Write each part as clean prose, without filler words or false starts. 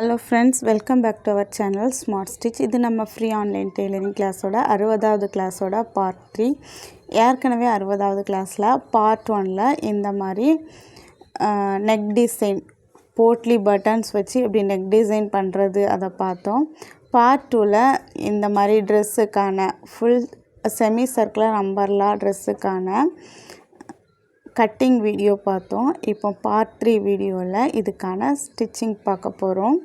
Hello friends, welcome back to our channel Smart Stitch. இது நம்ம free online tailoring கிளாஸோட 60வது கிளாஸோட பார்ட் 3. ஏற்கனவே 60வது கிளாஸில் பார்ட் 1ல இந்த மாதிரி நெக் டிசைன் போட்லி பட்டன்ஸ் வச்சு இப்படி நெக் டிசைன் பண்ணுறது அதை பார்த்தோம். பார்ட் 2ல் இந்த மாதிரி ட்ரெஸ்ஸுக்கான ஃபுல் செமி சர்க்குலர் அம்பர்லா ட்ரெஸ்ஸுக்கான கட்டிங் வீடியோ பார்த்தோம். இப்போ பார்ட் 3 வீடியோவில் இதுக்கான ஸ்டிச்சிங் பார்க்க போகிறோம்.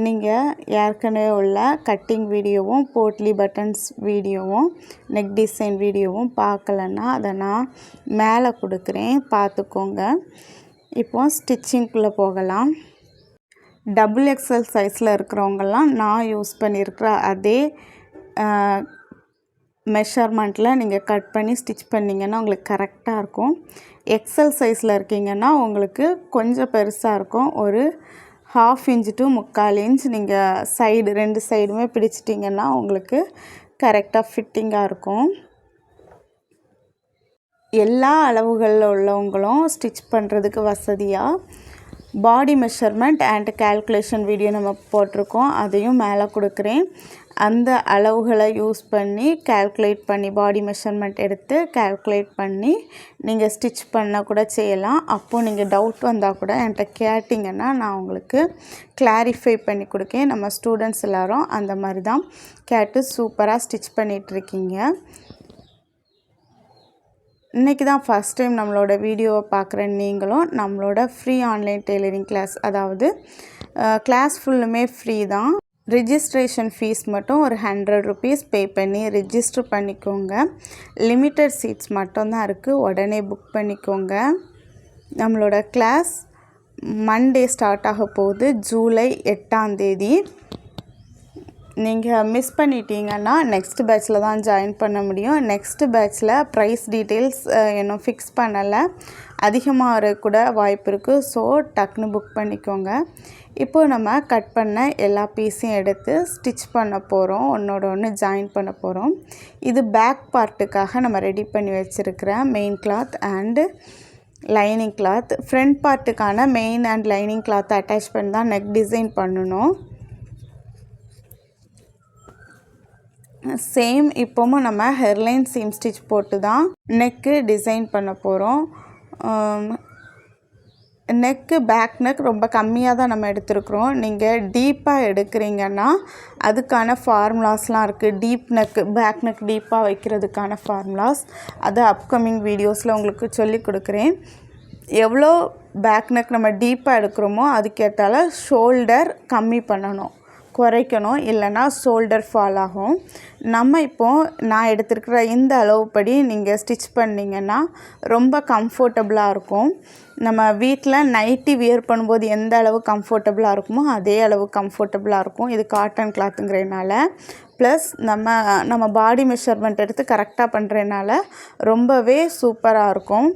நீங்கள் ஏற்கனவே உள்ள கட்டிங் வீடியோவும் போட்லி பட்டன்ஸ் வீடியோவும் நெக் டிசைன் வீடியோவும் பார்க்கலன்னா அதை நான் மேலே கொடுக்குறேன், பார்த்துக்கோங்க. இப்போ ஸ்டிச்சிங்குள்ளே போகலாம். டபுள் எக்ஸல் சைஸில் இருக்கிறவங்கெல்லாம் நான் யூஸ் பண்ணியிருக்கிற அதே மெஷர்மெண்ட்டில் நீங்கள் கட் பண்ணி ஸ்டிச் பண்ணிங்கன்னா உங்களுக்கு கரெக்டாக இருக்கும். எக்ஸல் சைஸில் இருக்கீங்கன்னா உங்களுக்கு கொஞ்சம் பெருசாக இருக்கும். ஒரு 1/2 இன்ச் to 3/4 இன்ச் நீங்கள் சைடு 2 சைடுமே பிடிச்சிட்டிங்கன்னா உங்களுக்கு கரெக்டாக ஃபிட்டிங்காக இருக்கும். எல்லா அளவுகளில் உள்ளவங்களும் ஸ்டிச் பண்ணுறதுக்கு வசதியாக பாடி மெஷர்மெண்ட் அண்ட் கால்குலேஷன் வீடியோ நம்ம போட்டிருக்கோம், அதையும் மேலே கொடுக்குறேன். அந்த அளவுகளை யூஸ் பண்ணி கால்குலேட் பண்ணி பாடி மெஷர்மெண்ட் எடுத்து கால்குலேட் பண்ணி நீங்கள் ஸ்டிச் பண்ண கூட செய்யலாம். அப்போது நீங்கள் டவுட் வந்தால் கூட என்கிட்ட கேட்டிங்கன்னா நான் உங்களுக்கு கிளாரிஃபை பண்ணி கொடுக்கேன். நம்ம ஸ்டூடெண்ட்ஸ் எல்லோரும் அந்த மாதிரி தான் கேட்டு சூப்பராக ஸ்டிச் பண்ணிகிட்ருக்கீங்க. இன்றைக்கி தான் ஃபஸ்ட் டைம் நம்மளோட வீடியோவை பார்க்குற நீங்களும் நம்மளோட ஃப்ரீ ஆன்லைன் டெய்லரிங் கிளாஸ், அதாவது கிளாஸ் ஃபுல்லுமே ஃப்ரீ தான். ரிஜிஸ்ட்ரேஷன் ஃபீஸ் மட்டும் ஒரு 100 rupees பே பண்ணி ரிஜிஸ்டர் பண்ணிக்கோங்க. லிமிட்டட் சீட்ஸ் மட்டும்தான் இருக்குது, உடனே புக் பண்ணிக்கோங்க. நம்மளோட கிளாஸ் மண்டே ஸ்டார்ட் ஆக போகுது, ஜூலை 8ஆம் தேதி. நீங்கள் மிஸ் பண்ணிட்டீங்கன்னா நெக்ஸ்ட் பேட்சில் தான் ஜாயின் பண்ண முடியும். நெக்ஸ்ட் பேட்சில் ப்ரைஸ் டீட்டெயில்ஸ் இன்னும் ஃபிக்ஸ் பண்ணலை, அதிகமாக கூட வாய்ப்பு இருக்குது. ஸோ டக்குன்னு புக் பண்ணிக்கோங்க. இப்போது நம்ம கட் பண்ண எல்லா பீஸையும் எடுத்து ஸ்டிச் பண்ண போகிறோம், ஒன்றோட ஒன்று ஜாயின் பண்ண போகிறோம். இது பேக் பார்ட்டுக்காக நம்ம ரெடி பண்ணி வச்சுருக்கிற main cloth and lining cloth. Front பார்ட்டுக்கான main and lining cloth attach பண்ணி தான் நெக் டிசைன் பண்ணணும். சேம் இப்போவும் நம்ம ஹெர்லைன் சீம் ஸ்டிச் போட்டு தான் நெக்கு டிசைன் பண்ண போகிறோம். நெக்கு பேக் நெக் ரொம்ப கம்மியாக தான் நம்ம எடுத்துருக்குறோம். நீங்கள் டீப்பாக எடுக்கிறீங்கன்னா அதுக்கான ஃபார்முலாஸ்லாம் இருக்குது. டீப் நெக்கு பேக் நெக் டீப்பாக வைக்கிறதுக்கான ஃபார்முலாஸ் அது அப்கமிங் வீடியோஸில் உங்களுக்கு சொல்லி கொடுக்குறேன். எவ்வளோ பேக் நெக் நம்ம டீப்பாக எடுக்கிறோமோ அதுக்கேற்றால ஷோல்டர் கம்மி பண்ணணும், குறைக்கணும், இல்லைன்னா ஷோல்டர் ஃபால் ஆகும். நம்ம இப்போது நான் எடுத்துருக்கிற இந்த அளவுப்படி நீங்கள் ஸ்டிச் பண்ணிங்கன்னா ரொம்ப கம்ஃபர்டபுளாக இருக்கும். நம்ம வீட்டில் நைட்டி வியர் பண்ணும்போது எந்த அளவு கம்ஃபர்டபுளாக இருக்குமோ அதே அளவு கம்ஃபர்டபுளாக இருக்கும். இது காட்டன் கிளாத்துங்கிறதுனால ப்ளஸ் நம்ம பாடி மெஷர்மெண்ட் எடுத்து கரெக்டாக பண்ணுறதுனால ரொம்பவே சூப்பராக இருக்கும்,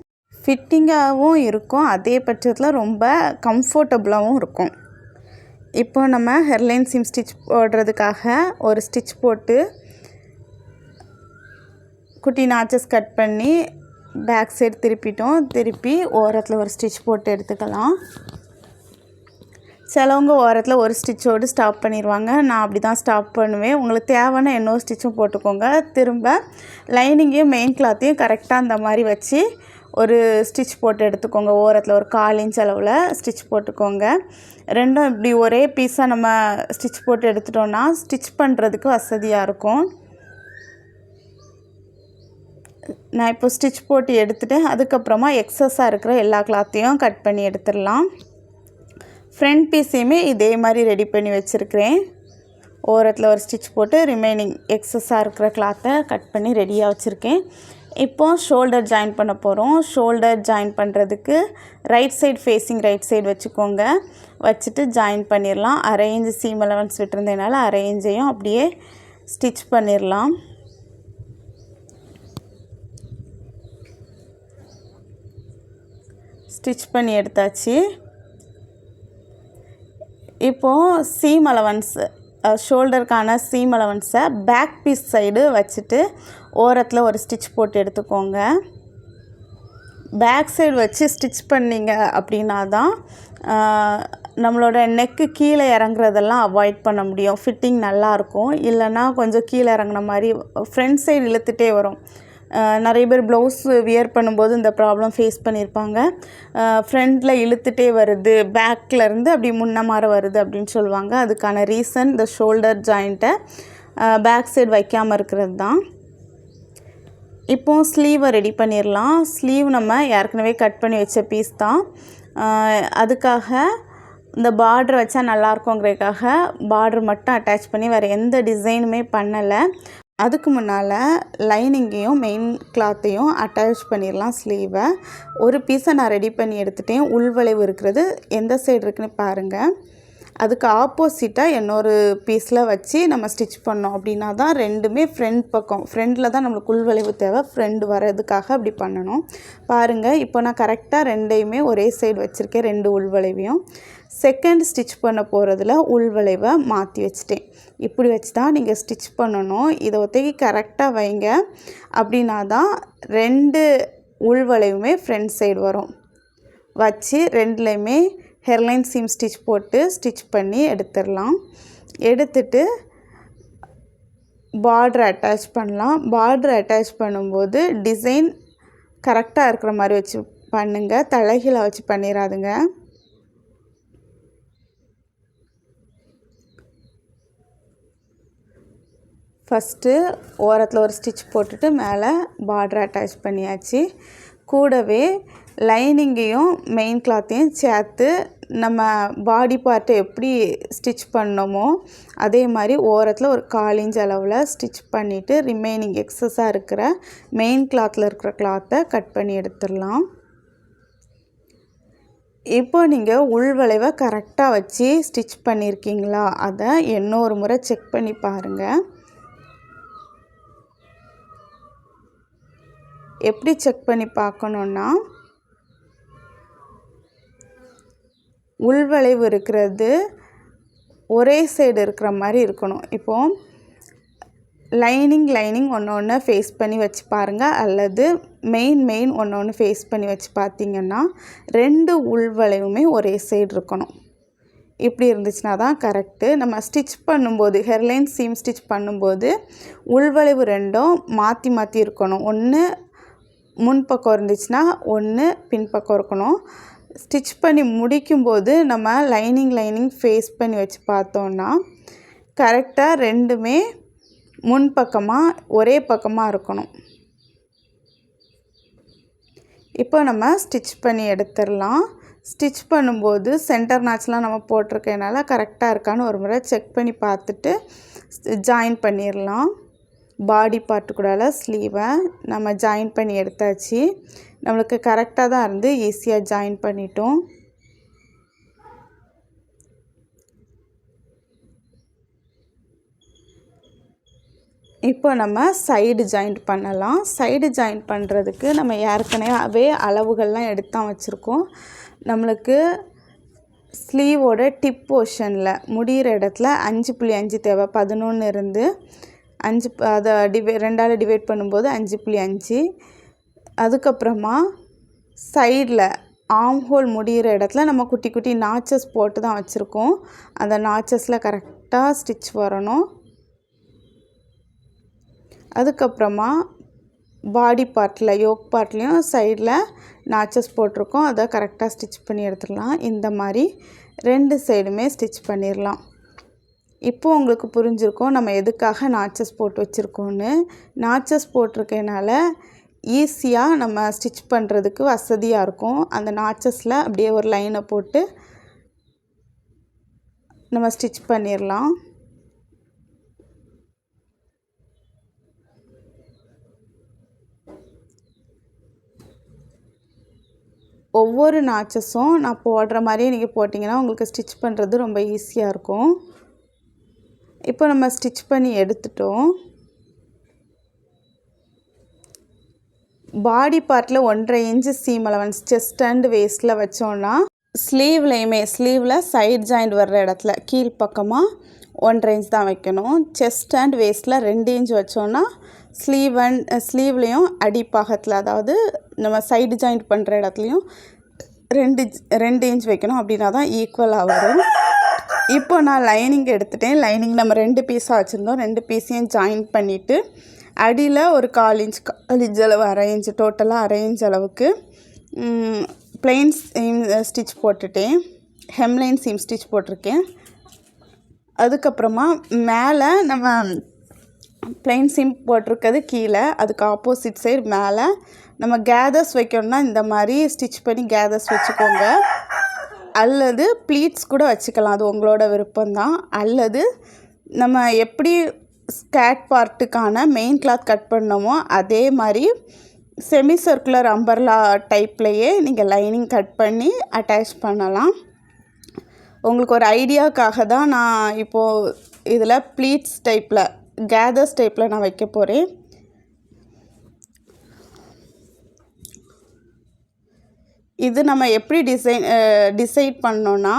ஃபிட்டிங்காகவும் இருக்கும், அதே பட்சத்தில் ரொம்ப கம்ஃபர்டபுளாகவும் இருக்கும். இப்போ நம்ம ஹெர்லைன் சீம் ஸ்டிச் போடுறதுக்காக ஒரு ஸ்டிச் போட்டு குட்டி நாச்சஸ் கட் பண்ணி பேக் சைடு திருப்பிட்டோம். திருப்பி ஓரத்தில் ஒரு ஸ்டிச் போட்டு எடுத்துக்கலாம். சிலவங்க ஓரத்தில் ஒரு ஸ்டிச்சோடு ஸ்டாப் பண்ணிடுவாங்க, நான் அப்படி தான் ஸ்டாப் பண்ணுவேன். உங்களுக்கு தேவைன்னா இன்னொரு ஸ்டிச்சும் போட்டுக்கோங்க. திரும்ப லைனிங்கையும் மெயின் கிளாத்தையும் கரெக்டாக அந்த மாதிரி வச்சு ஒரு ஸ்டிச் போட்டு எடுத்துக்கோங்க. ஓரத்தில் ஒரு 1/4 இன்ச் அளவில் ஸ்டிச் போட்டுக்கோங்க. ரெண்டும் இப்படி ஒரே பீஸாக நம்ம ஸ்டிச் போட்டு எடுத்துட்டோன்னா ஸ்டிச் பண்ணுறதுக்கு வசதியாக இருக்கும். நான் இப்போ ஸ்டிச் போட்டு எடுத்துகிட்டு அதுக்கப்புறமா எக்ஸஸாக இருக்கிற எல்லா கிளாத்தையும் கட் பண்ணி எடுத்துடலாம். ஃப்ரண்ட் பீஸையுமே இதே மாதிரி ரெடி பண்ணி வச்சுருக்கிறேன். ஓரத்தில் ஒரு ஸ்டிச் போட்டு ரிமைனிங் எக்ஸஸாக இருக்கிற கிளாத்தை கட் பண்ணி ரெடியாக வச்சுருக்கேன். இப்போது ஷோல்டர் ஜாயின் பண்ண போகிறோம். ஷோல்டர் ஜாயின் பண்ணுறதுக்கு right side facing right side வச்சுக்கோங்க, வச்சுட்டு ஜாயின் பண்ணிடலாம். 1/2 இன்ச் சீம் அலவன்ஸ் விட்டுருந்ததுனால 1/2 இன்ச்சையும் அப்படியே ஸ்டிச் பண்ணிடலாம். ஸ்டிச் பண்ணி எடுத்தாச்சு. இப்போது சீம் அலவன்ஸ் ஷோல்டருக்கான சீம் அலவன்ஸை பேக் பீஸ் சைடு வச்சுட்டு ஓரத்தில் ஒரு ஸ்டிச் போட்டு எடுத்துக்கோங்க. பேக் சைடு வச்சு ஸ்டிச் பண்ணிங்க அப்படின்னா தான் நம்மளோட நெக்கு கீழே இறங்குறதெல்லாம் அவாய்ட் பண்ண முடியும். ஃபிட்டிங் நல்லாயிருக்கும். இல்லைன்னா கொஞ்சம் கீழே இறங்குன மாதிரி ஃப்ரண்ட் சைடு இழுத்துட்டே வரும். நிறைய பேர் ப்ளவுஸ் வியர் பண்ணும்போது இந்த ப்ராப்ளம் ஃபேஸ் பண்ணியிருப்பாங்க. ஃப்ரண்டில் இழுத்துட்டே வருது, பேக்லேருந்து அப்படி முன்ன மாற வருது அப்படின்னு சொல்லுவாங்க. அதுக்கான ரீசன் இந்த ஷோல்டர் ஜாயிண்ட்டை பேக் சைடு வைக்காமல் இருக்கிறது தான். இப்போது ஸ்லீவை ரெடி பண்ணிடலாம். ஸ்லீவ் நம்ம ஏற்கனவே கட் பண்ணி வச்ச பீஸ் தான். அதுக்காக இந்த பார்டர் வச்சா நல்லாயிருக்குங்கிறதுக்காக பார்டர் மட்டும் அட்டாச் பண்ணி வேறு எந்த டிசைனுமே பண்ணலை. அதுக்கு முன்னால் லைனிங்கையும் மெயின் கிளாத்தையும் அட்டாச் பண்ணிடலாம் ஸ்லீவை. ஒரு பீஸை நான் ரெடி பண்ணி எடுத்துட்டேன். உள்வளைவு இருக்கிறது எந்த சைடு இருக்குன்னு பாருங்கள். அதுக்கு ஆப்போசிட்டாக இன்னொரு பீஸில் வச்சு நம்ம ஸ்டிச் பண்ணோம் அப்படின்னா தான் ரெண்டுமே ஃப்ரண்ட் பக்கம், ஃப்ரண்டில் தான் நம்மளுக்கு உள்வளைவு தேவை. ஃப்ரண்ட் வர்றதுக்காக அப்படி பண்ணணும். பாருங்கள், இப்போ நான் கரெக்டாக ரெண்டையுமே ஒரே சைடு வச்சுருக்கேன், ரெண்டு உள்வளைவையும். செகண்ட் ஸ்டிச் பண்ண போகிறதுல உள்வளைவை மாற்றி வச்சுட்டேன். இப்படி வச்சு தான் நீங்கள் ஸ்டிச் பண்ணணும். இதை ஒத்தைக்கு கரெக்டாக வைங்க. அப்படின்னா தான் ரெண்டு உள்வளைவுமே ஃப்ரண்ட் சைடு வரும். வச்சு ரெண்டுலேயுமே ஹெர்லைன் சீம் ஸ்டிச் போட்டு ஸ்டிச் பண்ணி எடுத்துடலாம். எடுத்துட்டு பார்டர் அட்டாச் பண்ணலாம். பார்டர் அட்டாச் பண்ணும்போது டிசைன் கரெக்டாக இருக்கிற மாதிரி வச்சு பண்ணுங்கள், தலைகீழாக வச்சு பண்ணிடாதுங்க. ஃபஸ்ட்டு ஓரத்தில் ஒரு ஸ்டிச் போட்டுட்டு மேலே பார்டர் அட்டாச் பண்ணியாச்சு. கூடவே லைனிங்கையும் மெயின் கிளாத்தையும் சேர்த்து நம்ம பாடி பார்ட்டை எப்படி ஸ்டிச் பண்ணோமோ அதே மாதிரி ஓரத்தில் ஒரு 1/4 இன்ச் அளவில் ஸ்டிச் பண்ணிவிட்டு ரிமைனிங் எக்ஸஸாக இருக்கிற மெயின் கிளாத்தில் இருக்கிற கிளாத்தை கட் பண்ணி எடுத்துடலாம். இப்போ நீங்கள் உள்வளைவை கரெக்டாக வச்சு ஸ்டிச் பண்ணியிருக்கீங்களா அதை இன்னொரு முறை செக் பண்ணி பாருங்கள். எப்படி செக் பண்ணி பார்க்கணுன்னா, உள்வளைவு இருக்கிறது ஒரே சைடு இருக்கிற மாதிரி இருக்கணும். இப்போது லைனிங் ஒன்று ஃபேஸ் பண்ணி வச்சு பாருங்கள், அல்லது மெயின் ஒன்று ஃபேஸ் பண்ணி வச்சு பார்த்தீங்கன்னா ரெண்டு உள்வளைவுமே ஒரே சைடு இருக்கணும். இப்படி இருந்துச்சுன்னா தான் கரெக்டு. நம்ம ஸ்டிச் பண்ணும்போது ஹெர்லைன் சீம் ஸ்டிச் பண்ணும்போது உள்வளைவு ரெண்டும் மாற்றி இருக்கணும். ஒன்று முன்பக்கம் இருந்துச்சுன்னா ஒன்று பின்பக்கம் இருக்கணும். ஸ்டிச் பண்ணி முடிக்கும்போது நம்ம லைனிங் ஃபேஸ் பண்ணி வச்சு பார்த்தோன்னா கரெக்டாக ரெண்டுமே முன்பக்கமாக ஒரே பக்கமாக இருக்கணும். இப்போ நம்ம ஸ்டிச் பண்ணி எடுத்துடலாம். ஸ்டிச் பண்ணும்போது சென்டர் நாட்ச்லாம் நம்ம போட்டிருக்கனால கரெக்டாக இருக்கான்னு ஒரு முறை செக் பண்ணி பார்த்துட்டு ஜாயின் பண்ணிடலாம். பாடி பார்ட்டு கூட ஸ்லீவை நம்ம ஜாயின் பண்ணி எடுத்தாச்சு. நம்மளுக்கு கரெக்டாக தான் இருந்து ஈஸியாக ஜாயின் பண்ணிட்டோம். இப்போ நம்ம சைடு ஜாயிண்ட் பண்ணலாம். சைடு ஜாயின் பண்ணுறதுக்கு நம்ம ஏற்கனவே அளவுகள்லாம் எடுத்து வச்சுருக்கோம். நம்மளுக்கு ஸ்லீவோட டிப் போர்ஷனில் முடிகிற இடத்துல 5.5 தேவை. 11 இருந்து 5 அதை ரெண்டால் டிவைட் பண்ணும்போது 5.5. அதுக்கப்புறமா சைடில் ஆர்ம் ஹோல் முடிகிற இடத்துல நம்ம குட்டி நாச்சஸ் போட்டு தான் வச்சுருக்கோம். அந்த நாச்சஸில் கரெக்டாக ஸ்டிச் வரணும். அதுக்கப்புறமா பாடி பார்ட்டில் யோக் பார்ட்லேயும் சைடில் நாச்சஸ் போட்டிருக்கோம். அதை கரெக்டாக ஸ்டிச் பண்ணி எடுத்துடலாம். இந்த மாதிரி ரெண்டு சைடுமே ஸ்டிச் பண்ணிடலாம். இப்போது உங்களுக்கு புரிஞ்சிருக்கும் நம்ம எதுக்காக நாச்சஸ் போட்டு வச்சுருக்கோன்னு. நாச்சஸ் போட்டிருக்கனால ஈஸியாக நம்ம ஸ்டிச் பண்ணுறதுக்கு வசதியாக இருக்கும். அந்த நாச்சஸில் அப்படியே ஒரு லைனை போட்டு நம்ம ஸ்டிச் பண்ணிடலாம். ஒவ்வொரு நாச்சஸும் நான் போடுற மாதிரியே நீங்கள் போட்டிங்கன்னா உங்களுக்கு ஸ்டிச் பண்ணுறது ரொம்ப ஈஸியாக இருக்கும். இப்போ நம்ம ஸ்டிச் பண்ணி எடுத்துட்டோம். பாடி பார்ட்டில் 1.5 inch seam allowance chest and வேஸ்ட்டில் வச்சோன்னா ஸ்லீவில் சைட் ஜாயிண்ட் வர்ற இடத்துல கீழ்ப்பக்கமாக 1.5 இன்ச் தான் வைக்கணும். செஸ்ட் அண்ட் வேஸ்ட்டில் 2 இன்ச் வச்சோன்னா ஸ்லீவ்லேயும் அடிப்பாகத்தில், அதாவது நம்ம சைடு ஜாயிண்ட் பண்ணுற இடத்துலையும் 2 இன்ச் வைக்கணும். அப்படின்னா தான் ஈக்குவலாக வரும். இப்போ நான் லைனிங் எடுத்துட்டேன். லைனிங் நம்ம 2 பீஸாக வச்சுருந்தோம். 2 பீஸையும் ஜாயின் பண்ணிவிட்டு அடியில் ஒரு 1/4 இன்ச் அளவு, 1/2 இன்ச், டோட்டலாக 1/2 இன்ச் அளவுக்கு ப்ளெயின் ஸ்டிச் போட்டுட்டேன். ஹெம்லைன் சீம் ஸ்டிச் போட்டிருக்கேன். அதுக்கப்புறமா மேலே நம்ம ப்ளெயின் சீம் போட்டிருக்கிறது கீழே, அதுக்கு ஆப்போசிட் சைடு மேலே நம்ம கேதர்ஸ் வைக்கணும்னா இந்த மாதிரி ஸ்டிச் பண்ணி கேதர்ஸ் வச்சுக்கோங்க. அல்லது ப்ளீட்ஸ் கூட வச்சுக்கலாம், அது உங்களோட விருப்பம்தான். அல்லது நம்ம எப்படி ஸ்கேட் பார்ட்டுக்கான மெயின் கிளாத் கட் பண்ணோமோ அதே மாதிரி செமி சர்க்குலர் அம்பர்லா டைப்லேயே நீங்கள் லைனிங் கட் பண்ணி அட்டாச் பண்ணலாம். உங்களுக்கு ஒரு ஐடியாவுக்காக தான் நான் இப்போது இதில் ப்ளீட்ஸ் டைப்பில், கேதர்ஸ் டைப்பில் நான் வைக்க போகிறேன். இது நம்ம எப்படி டிசைட் பண்ணோன்னா,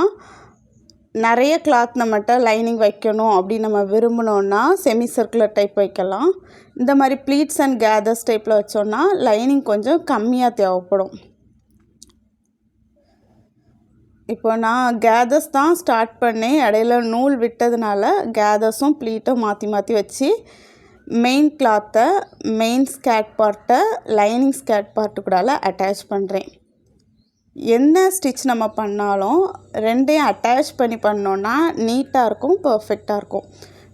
நிறைய கிளாத் நம்மகிட்ட லைனிங் வைக்கணும் அப்படின்னு நம்ம விரும்பினோன்னா செமி சர்க்குலர் டைப் வைக்கலாம். இந்த மாதிரி ப்ளீட்ஸ் அண்ட் கேதர்ஸ் டைப்பில் வச்சோன்னா லைனிங் கொஞ்சம் கம்மியாக தேவைப்படும். இப்போ நான் கேதர்ஸ் தான் ஸ்டார்ட் பண்ணேன். இடையில நூல் விட்டதுனால கேதர்ஸும் ப்ளீட்டும் மாற்றி மாற்றி வச்சு மெயின் கிளாத்தை, மெயின் ஸ்கேட் பார்ட்டை லைனிங் ஸ்கேட் பார்ட்டு கூட அட்டாச் பண்ணுறேன். என்ன ஸ்டிச் நம்ம பண்ணாலும் 2ஐயும் அட்டாச் பண்ணி பண்ணோன்னா நீட்டாக இருக்கும், பர்ஃபெக்டாக இருக்கும்.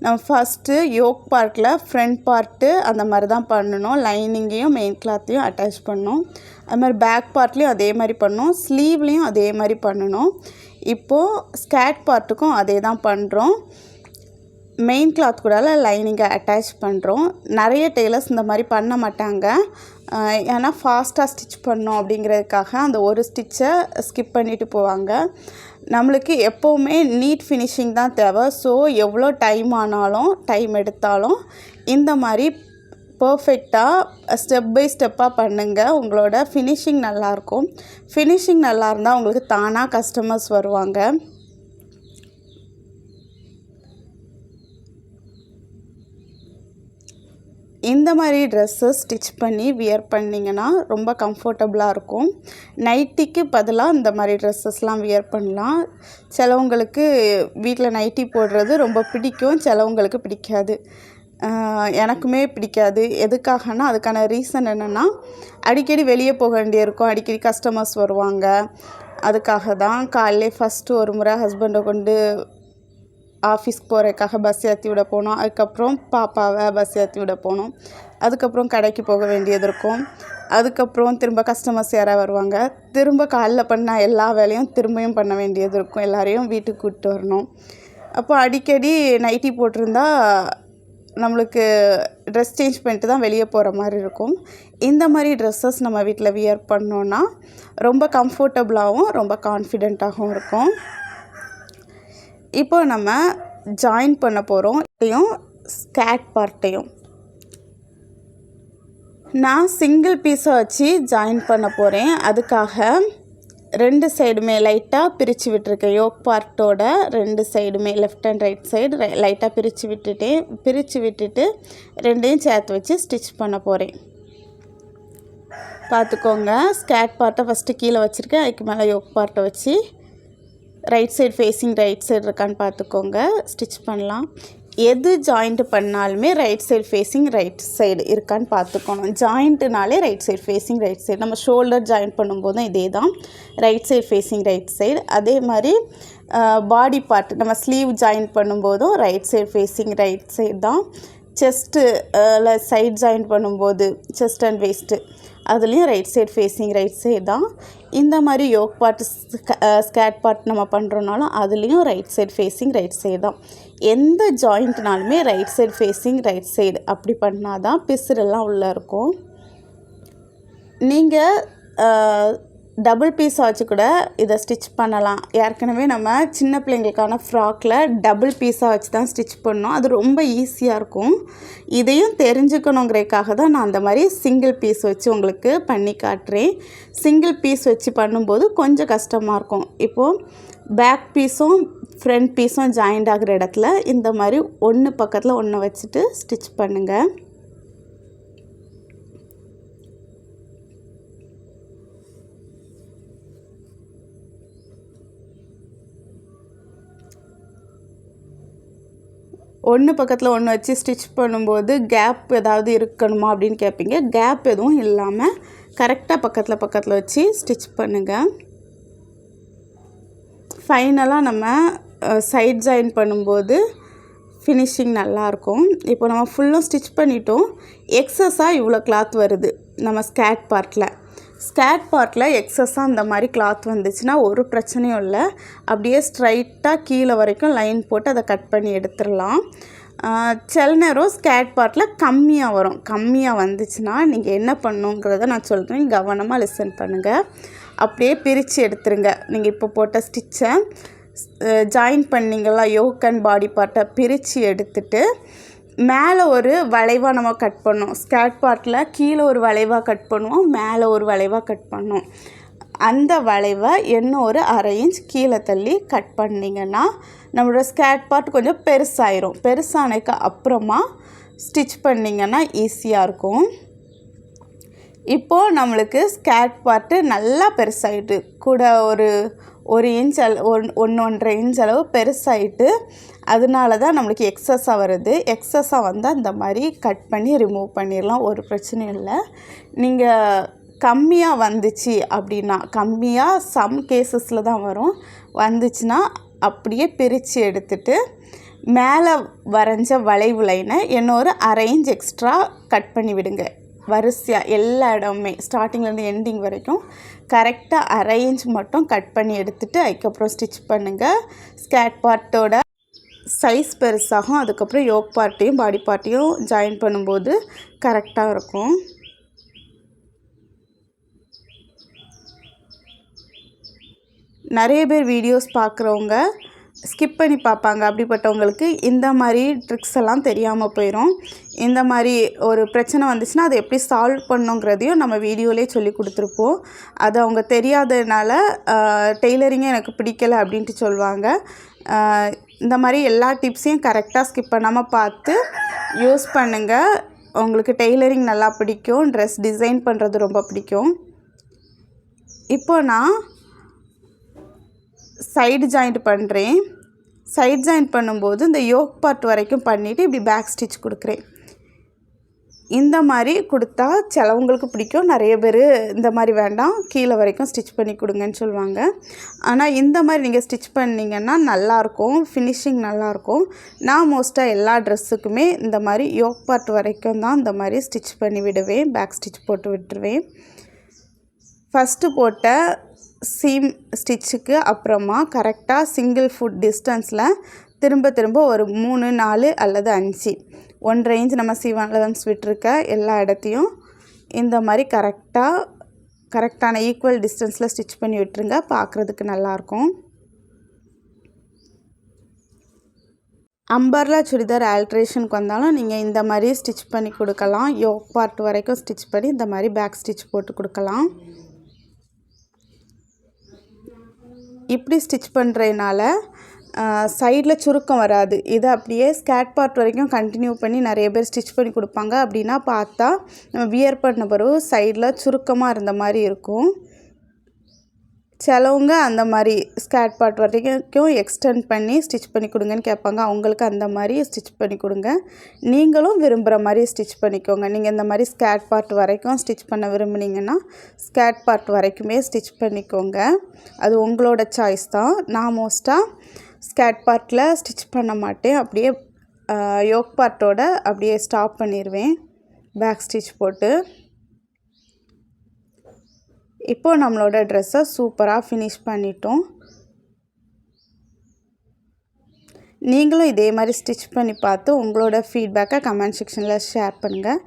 நம்ம ஃபஸ்ட்டு யோக் பார்ட்டில் ஃப்ரண்ட் பார்ட்டு அந்த மாதிரி தான் பண்ணணும். லைனிங்கையும் மெயின் கிளாத்தையும் அட்டாச் பண்ணணும். அது மாதிரி பேக் பார்ட்லேயும் அதே மாதிரி பண்ணணும். ஸ்லீவ்லேயும் அதே மாதிரி பண்ணணும். இப்போது ஸ்கேட் பார்ட்டுக்கும் அதே தான் பண்ணுறோம். மெயின் கிளாத் கூட லைனிங்கை அட்டாச் பண்ணுறோம். நிறைய டெய்லர்ஸ் இந்த மாதிரி பண்ண மாட்டாங்க. ஏன்னா ஃபாஸ்ட்டாக ஸ்டிச் பண்ணோம் அப்படிங்கிறதுக்காக அந்த ஒரு ஸ்டிச்சை ஸ்கிப் பண்ணிவிட்டு போவாங்க. நம்மளுக்கு எப்போவுமே நீட் ஃபினிஷிங் தான் தேவை. ஸோ எவ்வளோ டைம் எடுத்தாலும் இந்த மாதிரி பர்ஃபெக்டாக ஸ்டெப் பை ஸ்டெப்பாக பண்ணுங்கள். உங்களோட ஃபினிஷிங் நல்லாயிருக்கும். ஃபினிஷிங் நல்லா இருந்தால் உங்களுக்கு தானாக கஸ்டமர்ஸ் வருவாங்க. இந்த மாதிரி ட்ரெஸ்ஸஸ் ஸ்டிச் பண்ணி வியர் பண்ணிங்கன்னா ரொம்ப கம்ஃபர்டபுளாக இருக்கும். நைட்டிக்கு பதிலாக இந்த மாதிரி ட்ரெஸ்ஸஸ்லாம் வியர் பண்ணலாம். சிலவங்களுக்கு வீட்டில் நைட்டி போடுறது ரொம்ப பிடிக்கும், சிலவங்களுக்கு பிடிக்காது. எனக்குமே பிடிக்காது. எதுக்காகனா அதுக்கான ரீசன் என்னென்னா, அடிக்கடி வெளியே போக வேண்டியிருக்கும், அடிக்கடி கஸ்டமர்ஸ் வருவாங்க. அதுக்காக தான் காலையிலே ஃபஸ்ட்டு ஒரு முறை ஹஸ்பண்டை கொண்டு ஆஃபீஸ்க்கு போகிறதுக்காக பஸ் ஏற்றி விட போனோம். அதுக்கப்புறம் பாப்பாவை பஸ் ஏற்றி விட போனோம். அதுக்கப்புறம் கடைக்கு போக வேண்டியது இருக்கும். அதுக்கப்புறம் திரும்ப கஸ்டமர்ஸ் யாராவது வருவாங்க. திரும்ப காலைல பண்ண எல்லா வேலையும் திரும்பியும் பண்ண வேண்டியது இருக்கும். எல்லாரையும் வீட்டுக்கு கூப்பிட்டு வரணும். அப்போ அடிக்கடி நைட்டி போட்டிருந்தா நம்மளுக்கு ட்ரெஸ் சேஞ்ச் பண்ணிட்டு தான் வெளியே போகிற மாதிரி இருக்கும். இந்த மாதிரி ட்ரெஸ்ஸஸ் நம்ம வீட்டில் வியர் பண்ணோன்னா ரொம்ப கம்ஃபர்டபுளாகவும் ரொம்ப கான்ஃபிடெண்ட்டாகவும் இருக்கும். இப்போ நம்ம ஜாயின் பண்ண போகிறோம். இதையும் ஸ்கேட் பார்ட்டையும் நான் சிங்கிள் பீஸை வச்சு ஜாயின் பண்ண போகிறேன். அதுக்காக 2 சைடுமே லைட்டாக பிரித்து விட்டுருக்கேன். யோக் பார்ட்டோட 2 சைடுமே லெஃப்ட் அண்ட் ரைட் சைடு லைட்டாக பிரித்து விட்டுட்டு 2ஐயும் சேர்த்து வச்சு ஸ்டிச் பண்ண போகிறேன். பார்த்துக்கோங்க, ஸ்கேட் பார்ட்டை ஃபஸ்ட்டு கீழே வச்சுருக்கேன். அதுக்கு மேலே யோக் பார்ட்டை வச்சு right side facing right side இருக்கான்னு பார்த்துக்கோங்க. ஸ்டிச் பண்ணலாம். எது ஜாயிண்ட் பண்ணாலுமே right side facing right side இருக்கான்னு பார்த்துக்கணும். ஜாயிண்ட்டுனாலே right side facing right side. நம்ம ஷோல்டர் ஜாயின் பண்ணும்போதும் இதே தான், right side facing right side. அதே மாதிரி பாடி பார்ட் நம்ம ஸ்லீவ் ஜாயின் பண்ணும்போதும் right side facing right side தான். செஸ்ட்டு சைட் ஜாயின் பண்ணும்போது செஸ்ட் அண்ட் வேஸ்ட்டு அதுலேயும் right side facing right side தான். இந்த மாதிரி யோக் பார்ட் ஸ்கேட் பார்ட் நம்ம பண்ணுறோனாலும் அதுலேயும் right side facing right side தான். எந்த ஜாயிண்ட்னாலுமே right side facing right side அப்படி பண்ணால் தான் பிசுரெல்லாம் உள்ளே இருக்கும். நீங்கள் டபுள் பீஸ் வச்சு கூட இதை ஸ்டிச் பண்ணலாம். ஏற்கனவே நம்ம சின்ன பிள்ளைங்களுக்கான ஃப்ராக்கில் டபுள் பீஸாக வச்சு தான் ஸ்டிச் பண்ணோம். அது ரொம்ப ஈஸியாக இருக்கும். இதையும் தெரிஞ்சுக்கணுங்கிறதுக்காக தான் நான் அந்த மாதிரி சிங்கிள் பீஸ் வச்சு உங்களுக்கு பண்ணி காட்டுறேன். சிங்கிள் பீஸ் வச்சு பண்ணும்போது கொஞ்சம் கஷ்டமாக இருக்கும். இப்போது பேக் பீஸும் ஃப்ரண்ட் பீஸும் ஜாயிண்ட் ஆகிற இடத்துல இந்த மாதிரி ஒன்று பக்கத்தில் ஒன்று வச்சுட்டு ஸ்டிச் பண்ணுங்கள். ஒன்று பக்கத்தில் ஒன்று வச்சு ஸ்டிச் பண்ணும்போது கேப் ஏதாவது இருக்கணுமா அப்படின்னு கேட்பீங்க. கேப் எதுவும் இல்லாமல் கரெக்டாக பக்கத்தில் வச்சு ஸ்டிச் பண்ணுங்கள். ஃபைனலாக நம்ம சைட் ஜாயின் பண்ணும்போது ஃபினிஷிங் நல்லாயிருக்கும். இப்போ நம்ம ஃபுல்லும் ஸ்டிச் பண்ணிட்டோம். எக்ஸஸாக இவ்வளோ கிளாத் வருது நம்ம ஸ்கேட் பார்ட்டில் எக்ஸஸாக இந்த மாதிரி கிளாத் வந்துச்சுன்னா ஒரு பிரச்சனையும் இல்லை. அப்படியே ஸ்ட்ரைட்டாக கீழே வரைக்கும் லைன் போட்டு அதை கட் பண்ணி எடுத்துடலாம். சில நேரம் ஸ்கேட் பார்ட்டில் கம்மியாக வந்துச்சுன்னா நீங்கள் என்ன பண்ணுங்கிறத நான் சொல்கிறேன், கவனமாக லிசன் பண்ணுங்கள். அப்படியே பிரித்து எடுத்துருங்க. நீங்கள் இப்போ போட்ட ஸ்டிச்சை ஜாயின் பண்ணிங்களா யோக் அண்ட் பாடி பார்ட்டை பிரித்து எடுத்துட்டு மேலே ஒரு வளைவாக நம்ம கட் பண்ணோம். ஸ்கேட் பார்ட்டில் கீழே ஒரு வளைவாக கட் பண்ணுவோம், மேலே ஒரு வளைவாக கட் பண்ணோம். அந்த வளைவை இன்னும் ஒரு 1/2 இன்ச் கீழே தள்ளி கட் பண்ணிங்கன்னா நம்மளோட ஸ்கேட் பார்ட் கொஞ்சம் பெருசானதுக்கு அப்புறமா ஸ்டிச் பண்ணிங்கன்னா ஈஸியாக இருக்கும். இப்போது நம்மளுக்கு ஸ்கேட் பார்ட்டு நல்லா பெருசாகிட்டு கூட ஒரு 1 இன்ச் 1.5 இன்ச் அளவு பெருசாகிட்டு அதனால தான் நம்மளுக்கு எக்ஸஸாக வருது. எக்ஸஸாக வந்தால் இந்த மாதிரி கட் பண்ணி ரிமூவ் பண்ணிடலாம், ஒரு பிரச்சனையும் இல்லை. நீங்கள் கம்மியாக வந்துச்சு அப்படின்னா, கம்மியாக சம் கேஸஸில் தான் வந்துச்சுன்னா அப்படியே பிரித்து எடுத்துட்டு மேலே வரைஞ்ச வளைவு லைனை இன்னொரு 1/2 இன்ச் எக்ஸ்ட்ரா கட் பண்ணி விடுங்க. வரிசையாக எல்லா இடமுமே ஸ்டார்டிங்லேருந்து எண்டிங் வரைக்கும் கரெக்டாக 1/2 இன்ச் மட்டும் கட் பண்ணி எடுத்துகிட்டு அதுக்கப்புறம் ஸ்டிச் பண்ணுங்கள். ஸ்கேட் பார்ட்டோட சைஸ் பெருசாகும். அதுக்கப்புறம் யோக் பார்ட்டையும் பாடி பார்ட்டையும் ஜாயின் பண்ணும்போது கரெக்டாக இருக்கும். நிறைய பேர் வீடியோஸ் பார்க்குறவங்க ஸ்கிப் பண்ணி பார்ப்பாங்க. அப்படிப்பட்டவங்களுக்கு இந்த மாதிரி ட்ரிக்ஸ் எல்லாம் தெரியாமல் போயிடும். இந்த மாதிரி ஒரு பிரச்சனை வந்துச்சுன்னா அதை எப்படி சால்வ் பண்ணுங்கிறதையும் நம்ம வீடியோலேயே சொல்லி கொடுத்துருப்போம். அது அவங்க தெரியாததுனால டெய்லரிங்கே எனக்கு பிடிக்கலை அப்படின்ட்டு சொல்லுவாங்க. இந்த மாதிரி எல்லா டிப்ஸையும் கரெக்டாக ஸ்கிப் பண்ணாமல் பார்த்து யூஸ் பண்ணுங்கள். உங்களுக்கு டெய்லரிங் நல்லா பிடிக்கும், ட்ரெஸ் டிசைன் பண்ணுறது ரொம்ப பிடிக்கும். இப்போ நான் சைடு ஜாயிண்ட் பண்ணுறேன். சைடு ஜாயிண்ட் பண்ணும்போது இந்த யோக் பார்ட் வரைக்கும் பண்ணிவிட்டு இப்படி பேக் ஸ்டிச் கொடுக்குறேன். இந்த மாதிரி கொடுத்தா சிலவங்களுக்கு பிடிக்கும். நிறைய பேர் இந்த மாதிரி வேண்டாம், கீழே வரைக்கும் ஸ்டிச் பண்ணி கொடுங்கன்னு சொல்லுவாங்க. ஆனால் இந்த மாதிரி நீங்கள் ஸ்டிச் பண்ணிங்கன்னா நல்லாயிருக்கும், ஃபினிஷிங் நல்லாயிருக்கும். நான் மோஸ்ட்டாக எல்லா ட்ரெஸ்ஸுக்குமே இந்த மாதிரி யோக் பார்ட் வரைக்கும் தான் இந்த மாதிரி ஸ்டிச் பண்ணி விடுவேன், பேக் ஸ்டிச் போட்டு விட்டுருவேன். ஃபஸ்ட்டு போட்ட சீம் ஸ்டிச்சுக்கு அப்புறமா கரெக்டாக சிங்கிள் ஃபுட் டிஸ்டன்ஸில் திரும்ப ஒரு 3, 4 அல்லது 5 1/2 இன்ச் நம்ம சீம் அலவன்ஸ் விட்டுருக்க எல்லா இடத்தையும் இந்த மாதிரி கரெக்டான ஈக்குவல் டிஸ்டன்ஸில் ஸ்டிச் பண்ணி விட்டுருங்க. பார்க்குறதுக்கு நல்லாயிருக்கும். அம்பர்லா சுடிதார் ஆல்ட்ரேஷனுக்கு வந்தாலும் நீங்கள் இந்த மாதிரி ஸ்டிச் பண்ணி கொடுக்கலாம். யோக் பார்ட் வரைக்கும் ஸ்டிச் பண்ணி இந்த மாதிரி பேக் ஸ்டிச் போட்டு கொடுக்கலாம். இப்படி ஸ்டிச் பண்ணுறதுனால சைடில் சுருக்கம் வராது. இதை அப்படியே ஸ்கேட் பார்ட் வரைக்கும் கண்டினியூ பண்ணி நிறைய பேர் ஸ்டிச் பண்ணி கொடுப்பாங்க. அப்படின்னா பார்த்தா நம்ம வியர் பண்ண பிறகு சைடில் சுருக்கமாக இருந்த மாதிரி இருக்கும். சிலவங்க அந்த மாதிரி ஸ்கேட் பார்ட் வரைக்கும் எக்ஸ்டெண்ட் பண்ணி ஸ்டிச் பண்ணி கொடுங்கன்னு கேட்பாங்க. அவங்களுக்கு அந்த மாதிரி ஸ்டிச் பண்ணி கொடுங்க. நீங்களும் விரும்புகிற மாதிரி ஸ்டிச் பண்ணிக்கோங்க. நீங்கள் இந்த மாதிரி ஸ்கேட் பார்ட் வரைக்கும் ஸ்டிச் பண்ண விரும்புனீங்கன்னா ஸ்கேட் பார்ட் வரைக்குமே ஸ்டிச் பண்ணிக்கோங்க. அது உங்களோட சாய்ஸ் தான். நான் மோஸ்ட்டாக ஸ்கேட் பார்ட்டில் ஸ்டிச் பண்ண மாட்டேன். அப்படியே யோக் பார்ட்டோட அப்படியே ஸ்டாப் பண்ணிடுவேன் பேக் ஸ்டிச் போட்டு. இப்போது நம்மளோட ட்ரெஸ்ஸை சூப்பராக ஃபினிஷ் பண்ணிட்டோம். நீங்களும் இதே மாதிரி ஸ்டிச் பண்ணி பார்த்து உங்களோட ஃபீட்பேக்கை கமெண்ட் செக்ஷனில் ஷேர் பண்ணுங்கள்.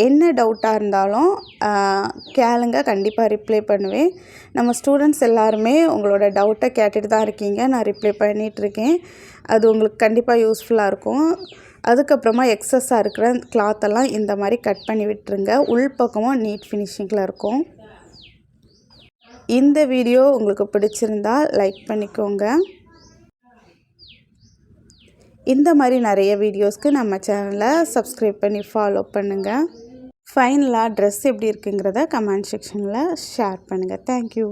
என்ன டவுட்டாக இருந்தாலும் கேளுங்க, கண்டிப்பாக ரிப்ளை பண்ணுவேன். நம்ம ஸ்டூடெண்ட்ஸ் எல்லாருமே உங்களோட டவுட்டை கேட்டுட்டு தான் இருக்கீங்க. நான் ரிப்ளை பண்ணிகிட்ருக்கேன். அது உங்களுக்கு கண்டிப்பாக யூஸ்ஃபுல்லாக இருக்கும். அதுக்கப்புறமா எக்ஸஸாக இருக்கிற கிளாத்தெல்லாம் இந்த மாதிரி கட் பண்ணி விட்டுருங்க. உள்பக்கமும் நீட் ஃபினிஷிங்கில் இருக்கும். இந்த வீடியோ உங்களுக்கு பிடிச்சிருந்தா லைக் பண்ணிக்கோங்க. இந்த மாதிரி நிறைய வீடியோஸ்க்கு நம்ம சேனலை சப்ஸ்கிரைப் பண்ணி ஃபாலோ பண்ணுங்கள். ஃபைனலாக ட்ரெஸ் எப்படி இருக்குங்கிறத கமெண்ட் செக்ஷனில் ஷேர் பண்ணுங்கள். தேங்க்யூ.